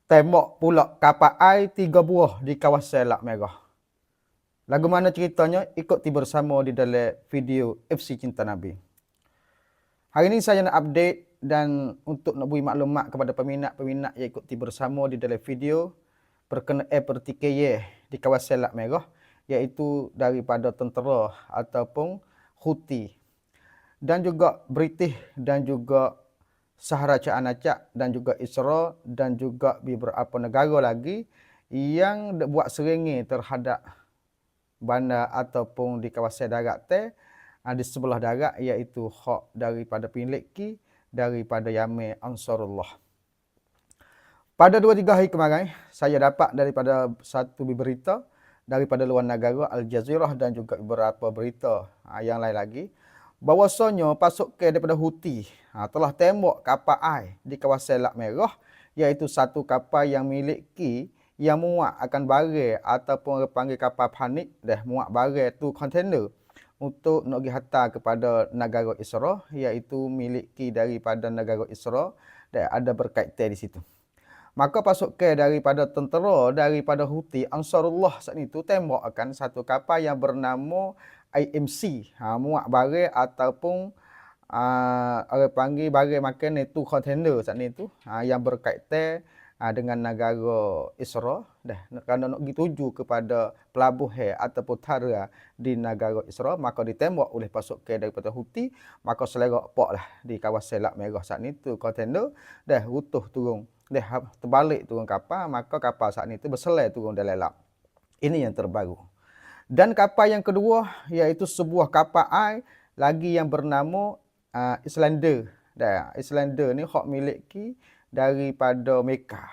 Tembok pula kapal ai 3 buah di kawasan Lak Merah. Lagu mana ceritanya? Ikuti bersama di dalam video FC Cinta Nabi. Hari ini saya nak update dan untuk nak beri maklumat kepada peminat-peminat yang ikuti bersama di dalam video berkenaan pertikaian di kawasan Lak Merah, iaitu daripada tentera ataupun Houthi dan juga British dan juga Sahara Acak dan juga Israel dan juga beberapa negara lagi yang buat serangan terhadap bandar ataupun di kawasan darat di sebelah darat, iaitu hak daripada Pinleki daripada Yaman Ansarullah. Pada 2-3 hari kemarin, saya dapat daripada satu berita daripada luar negara Al Jazeera dan juga beberapa berita yang lain lagi, bahawasanya pasukan daripada Houthi telah tembak kapal ai di kawasan Lak Merah, iaitu satu kapal yang miliki yang muat akan barang ataupun orang panggil kapal panik muat barang tu kontainer untuk nak pergi hantar kepada negara Israel, iaitu miliki daripada negara Israel dan ada berkaitan di situ. Maka pasukan daripada tentera daripada Houthi Ansarullah saat itu tembak akan satu kapal yang bernama IMC, muat barang ataupun orang panggil barang makan itu kontainer saat itu yang berkaitan dengan negara Israel kerana nak pergi tuju kepada pelabuhan ataupun tara di negara Israel, maka ditembak oleh pasukan daripada Houthi, maka selerak paklah di kawasan Lak Merah saat itu kontainer rutuh turun terbalik turun kapal, maka kapal saat itu berselai turun dalam laut. Ini yang terbaru. Dan kapal yang kedua iaitu sebuah kapal ai lagi yang bernama Islander. Islander ni hak miliki daripada Mekah.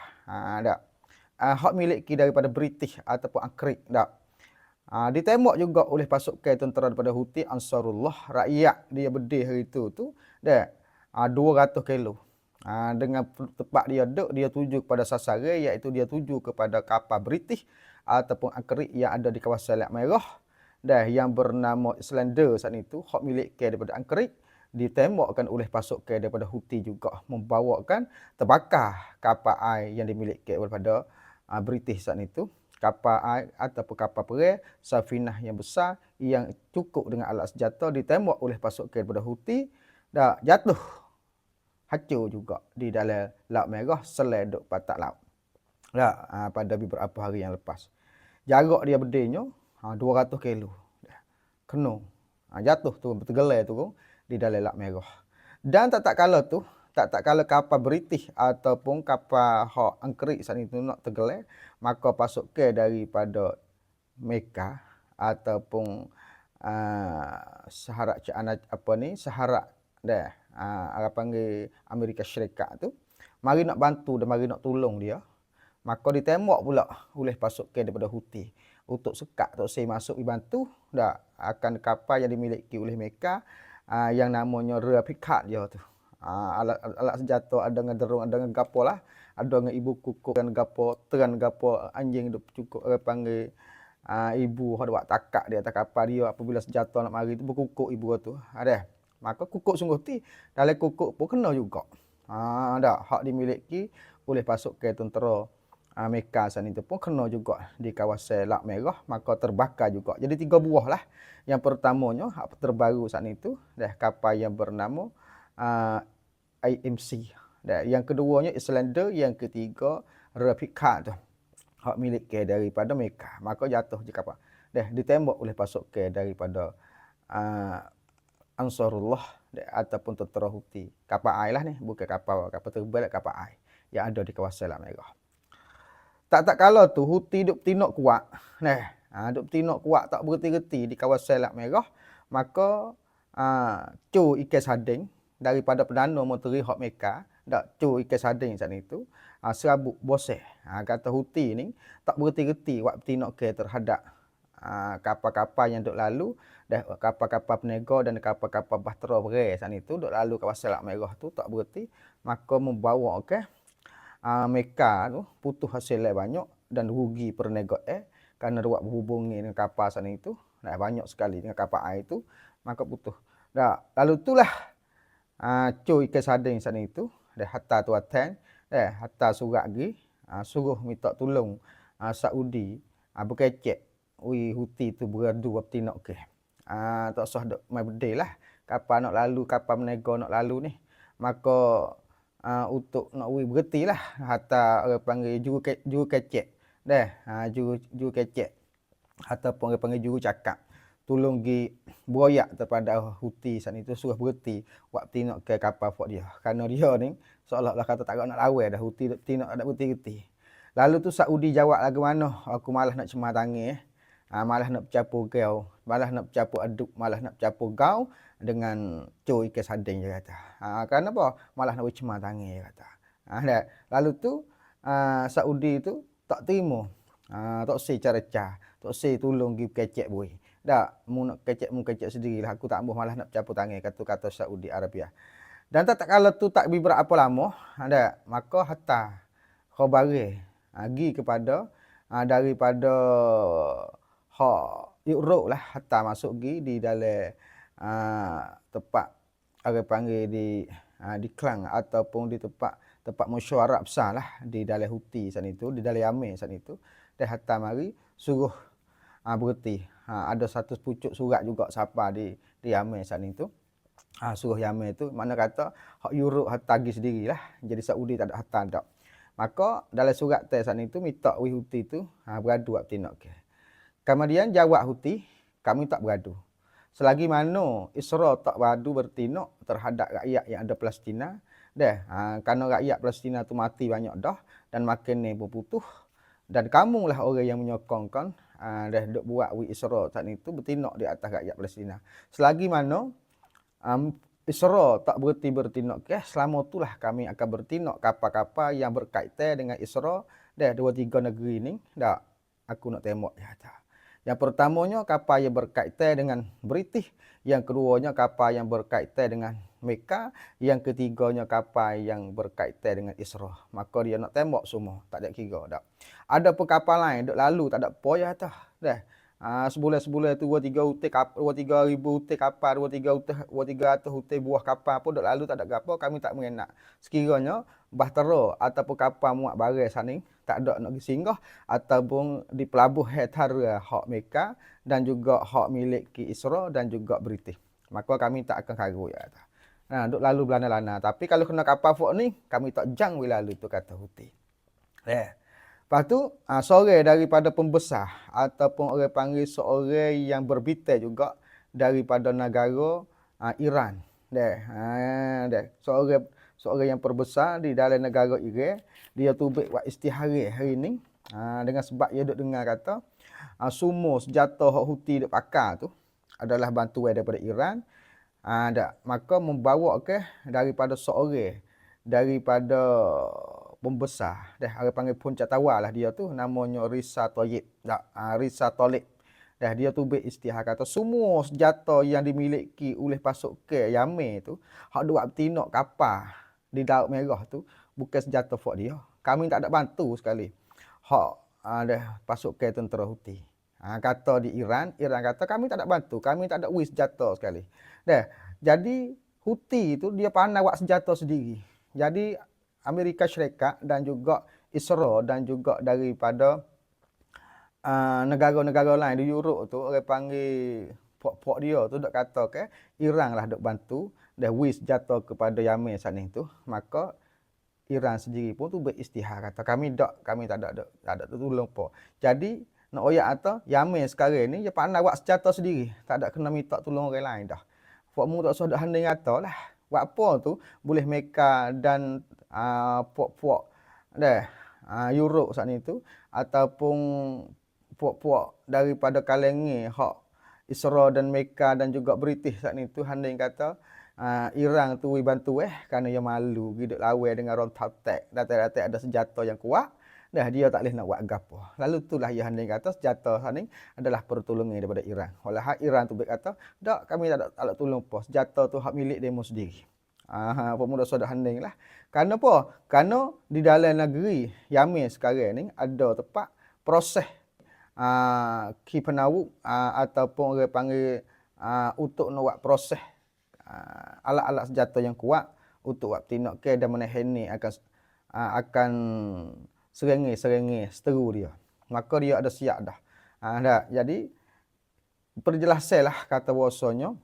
Hak miliki daripada British ataupun Angkrik. Ditembak juga oleh pasukan tentera daripada Houthi Ansarullah. Rakyat dia berdih hari itu 200 kilo. Dengan tempat dia duduk, dia tuju kepada sasaran, iaitu dia tuju kepada kapal British ataupun Angkrik yang ada di kawasan Lak Merah yang bernama Islander saat itu, hak miliki daripada Angkrik, ditembakkan oleh pasukan daripada Houthi juga, membawakan terbakar kapal ai yang dimiliki daripada British saat itu. Kapal ai ataupun kapal perang Safinah yang besar yang cukup dengan alat senjata ditembak oleh pasukan daripada Houthi dah jatuh hancur juga di dalam Laut Merah seleduk patak laut. Pada beberapa hari yang lepas. Jarak dia berdihnya 200 kilo. Kena. Jatuh turun, bertegelai turun di dalam Laut Merah. Dan tak kala kapal British ataupun kapal hak Angkrik saat itu nak tergelai, maka pasukan daripada Mekah ataupun Sahara Sahara orang panggil Amerika Syarikat tu, mari nak bantu dan mari nak tolong dia. Maka ditembak pula oleh pasukan daripada Houthi untuk sekat Tok Sey masuk dibantu akan kapal yang dimiliki oleh Mekah yang namanya Replikat dia tu. Alat senjata ada dengan derung, ada dengan gapo lah, ada dengan ibu kukuk dan gapo, teran gapo anjing duk cukup orang panggil ibu ada buat takak di atas kapal dia apabila senjata nak mari tu berkukuk ibu tu. Ada. Maka kukuk sungguh ti dalam kukuk pun kena juga. Hak dimiliki oleh pasukan tentera Mekah saat itu pun kena juga di kawasan Lak Merah, maka terbakar juga. Jadi 3 buah lah. Yang pertamanya hak terbaru saat itu kapal yang bernama IMC. Yang keduanya Islander, yang ketiga Replikat tu. Hak miliki daripada Mekah, maka jatuh je kapal. Ditembak oleh pasukan daripada Ansarullah ataupun tentera Houthi. Kapal ai lah ni, bukan kapal terbang, kapal ai yang ada di kawasan Lak Merah. Tak kala tu Houthi duk tinok kuat. Duk tinok kuat tak berhenti-henti di kawasan Lak Merah, maka cu ikan sarding daripada Perdana Menteri hak Mekah, cu ikan sarding saat itu serabut boseh. Kata Houthi ni tak berhenti-henti buat tinok terhadap kapal-kapal yang duk lalu, kapal-kapal peniaga dan kapal-kapal bahtera perang saat itu duk lalu kawasan Lak Merah tu tak berhenti, maka membawa Mekah tu putus hasil banyak dan rugi perniagaan kerana buat berhubungi dengan kapal saat itu banyak sekali dengan kapal air itu, maka putus. Lalu itulah cu ikan sarding saat itu hantar tuatan, hantar surat pergi suruh minta tolong Saudi berkecek Houthi tu beradu bertinok ke. Tak usah dok mai bedil lah. Kapan nak lalu, kapan menego nak lalu ni. Maka untuk nak berhenti lah. Hatta orang panggil juru kecek. Dah, juru kecek. Ataupun orang panggil juru cakap. Tolong gi beroyak kepada Houthi saat itu suruh berhenti buat tinok ke kapal fort dia. Kerana dia ni seolah-olah kata tak nak lawan dah Houthi tinok tak berhenti-henti. Lalu tu Saudi jawab lagu mana? Aku malas nak cemar tangan malas nak bercampur kau, malas nak bercampur aduk, malas nak bercampur kau dengan coy ikan sardin dia kata. Kerana apa? Malas nak bercemar tangan dia kata. Lalu tu Saudi tu tak terima. Tak sei cara-cara, tak sei tolong gi kecek boy. Dak, mu nak kecek sendirilah. Aku tak mahu malah nak bercampur tangan kata Saudi Arabia. Dan tak kala tu tak berapa lama, maka hatta khabari gi kepada daripada hak Europe lah hatta masuk di dalam tempat orang panggil di Klang ataupun di tempat mesyuarat besar lah di dalam Houthi sana itu, di dalam Yaman sana itu. Dan hatta mari suruh berhenti. Ada satu pucuk surat juga siapa di Yaman sana itu. Suruh Yaman itu mana kata hak Europe hatta pergi sendirilah. Jadi Saudi tak ada hatta dak. Maka dalam surat teks sana itu minta Houthi itu beradu buat tinok ke. Kemudian jawab Houthi, kami tak beradu. Selagi mana Israel tak beradu bertinok terhadap rakyat yang ada Palestina, kerana rakyat Palestina tu mati banyak dah dan makin ni berputuh dan kamulah orang yang menyokongkan duk buat Israel saat itu bertinok di atas rakyat Palestina. Selagi mana Israel tak berhenti bertinok selama itulah kami akan bertinok kapal-kapal yang berkaitan dengan Israel dua tiga negeri ni. Aku nak tembak dia kata. Yang pertamanya kapal yang berkaitan dengan British, yang keduanya kapal yang berkaitan dengan Mekah, yang ketiganya kapal yang berkaitan dengan Israel. Maka dia nak tembak semua, tak ada kira dak. Ada pun kapal lain duk lalu tak ada poyah tah. Sebulan-sebulan tu 2-3 ribu utai kapal, 2-300 utai buah kapal pun duk lalu tak ada gapo, kami tak mengenak. Sekiranya bahtera ataupun kapal muat barang sana tak ada nak singgah ataupun di pelabuhan antara hak Mekah dan juga hak milik Israel dan juga British. Maka kami tak akan karut ya kata. Duk lalu belana-lana. Tapi kalau kena kapal fort ni, kami tak jang lalu tu kata Houthi. Lepas tu, seorang daripada pembesar ataupun orang panggil seorang yang berbitai juga daripada negara Iran. Seorang yang perbesar di dalam negara Iran, dia tubik buat istihara hari ni dengan sebab dia duk dengar kata semua senjata hak Houthi duk pakar tu adalah bantuan daripada Iran. Maka membawa ke daripada seorang daripada pembesar orang panggil puncak tawar lah dia tu namanya Risa Tlaib. Risa Tlaib. Dia tubik istihar kata semua senjata yang dimiliki oleh pasukan Yaman tu hak duk bertinok kapal di Laut Merah tu bukan senjata fort dia. Kami tak ada bantu sekali. Hak pasukan tentera Houthi. Kata di Iran kata kami tak ada bantu, kami tak ada senjata sekali. Jadi Houthi itu dia pandai buat senjata sendiri. Jadi Amerika Syarikat dan juga Israel dan juga daripada negara-negara lain di Europe tu orang panggil pok dia tu dak kata ke Iran lah duk bantu dah senjata kepada Yaman sana tu. Maka Iran sendiri pun tu beristihar kata kami tak ada tolong apa. Jadi nak oyak kata Yaman sekarang ni dia pandai buat senjata sendiri, tak ada kena minta tolong orang lain dah. Pokmu tak usah dak handai kata lah. Buat apa tu boleh Mekah dan puak-puak Europe saat itu ataupun puak-puak daripada kalangan hak Israel dan Mekah dan juga British saat itu handai kata Iran tu bantu kerana dia malu hidup lawan dengan orang Tautek. Datang-datang ada senjata yang kuat dia tak boleh nak buat gapo. Lalu itulah ia handai kata senjata ni adalah pertolongan daripada Iran. Walau Iran tu berkata, "Tak, kami tak ada tolong apa. Senjata tu hak milik demo sendiri." Pemuda sudah handai lah. Kerana apa? Kerana di dalam negeri Yaman sekarang ni ada tempat proses penawuk ataupun orang panggil untuk nak buat proses alat-alat senjata yang kuat untuk buat tinok ke dan menahan ni akan serenge-serenge seteru dia. Maka dia ada siap dah. Dah. Jadi perjelasan lah kata bahasanya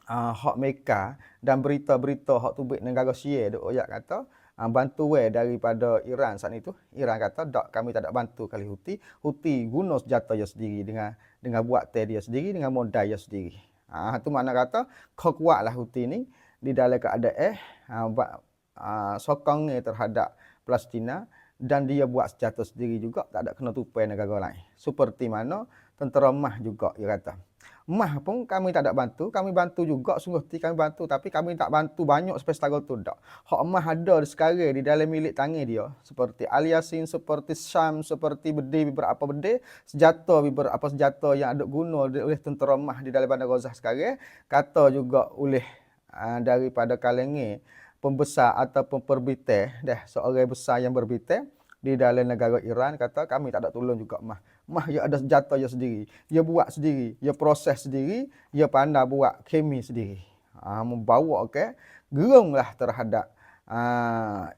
hak Mekah dan berita-berita hak tubik negara Syia duk oyak kata bantu daripada Iran saat itu. Iran kata dak, kami tak ada bantu kali Houthi. Houthi guna senjata dia sendiri dengan buat dia sendiri, dengan modal dia sendiri. Tu makna kata kau kuatlah Houthi ni di dalam keadaan sokongnya terhadap Palestina, dan dia buat senjata sendiri juga, tak ada kena tupai negara lain. Seperti mana tentera Mah juga dia kata. Mah pun kami tak ada bantu, kami bantu juga sungguh hati kami bantu, tapi kami tak bantu banyak sampai setara tu dak. Hak Mah ada sekarang di dalam milik tangan dia, seperti Al Yasin, seperti Syam, seperti beberapa beberapa senjata yang ada guna oleh tentera Mah di dalam bandar Gaza sekarang, kata juga oleh daripada kalangan pembesar ataupun perbitai seorang besar yang berbitai di dalam negara Iran, kata kami tak ada tolong juga Mah. Mah dia ada senjata dia sendiri, dia buat sendiri, dia proses sendiri, dia pandai buat kemi sendiri. Membawa gerunglah terhadap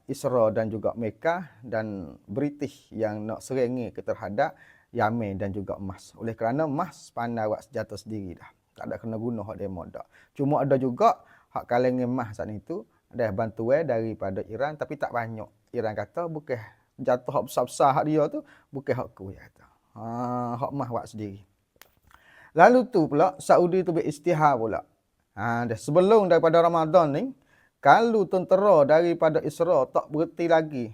Israel dan juga Mekah dan British yang nak serangi terhadap Yemen dan juga emas. Oleh kerana emas pandai buat senjata sendiri dah. Tak ada kena guna hak demo dak. Cuma ada juga hak kalangan emas saat itu ada bantuan daripada Iran, tapi tak banyak. Iran kata bukan senjata hak besar-besar hak dia tu, bukan hak ku dia kata. Hak emas buat sendiri. Lalu tu pula Saudi tu beristihar pula. Sebelum daripada Ramadan ni, kalau tentera daripada Israel tak berhenti lagi,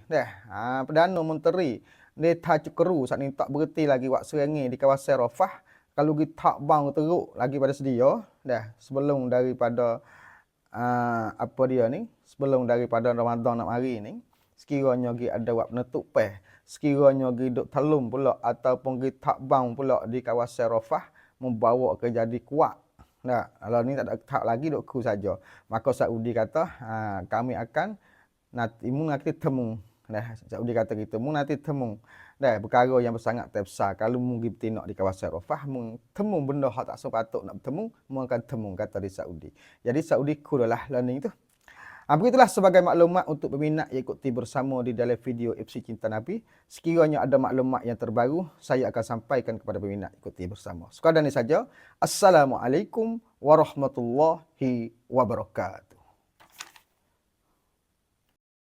Perdana Menteri Netanyahu saat ni tak berhenti lagi buat serangan di kawasan Rafah, kalau kita tak bang teruk lagi pada sedia, sebelum daripada sebelum daripada Ramadan nak mari ni, sekiranya ada buat penutup sekiranya duk talum pula ataupun tak bang pula di kawasan Rafah, membawa ke jadi kuat. Kalau ni tak ada tak lagi duk ku saja. Maka Saudi kata kami akan nanti temu. Saudi kata kita nanti temu. Perkara yang sangat besar. Kalau mungkin nak di kawasan Rafah, temu benda hak tak sepatut nak bertemu, akan temu kata di Saudi. Jadi Saudi kulah learning tu. Begitulah sebagai maklumat untuk peminat yang ikuti bersama di dalam video FC Cinta Nabi. Sekiranya ada maklumat yang terbaru, saya akan sampaikan kepada peminat ikuti bersama. Sekadar ini saja. Assalamualaikum warahmatullahi wabarakatuh.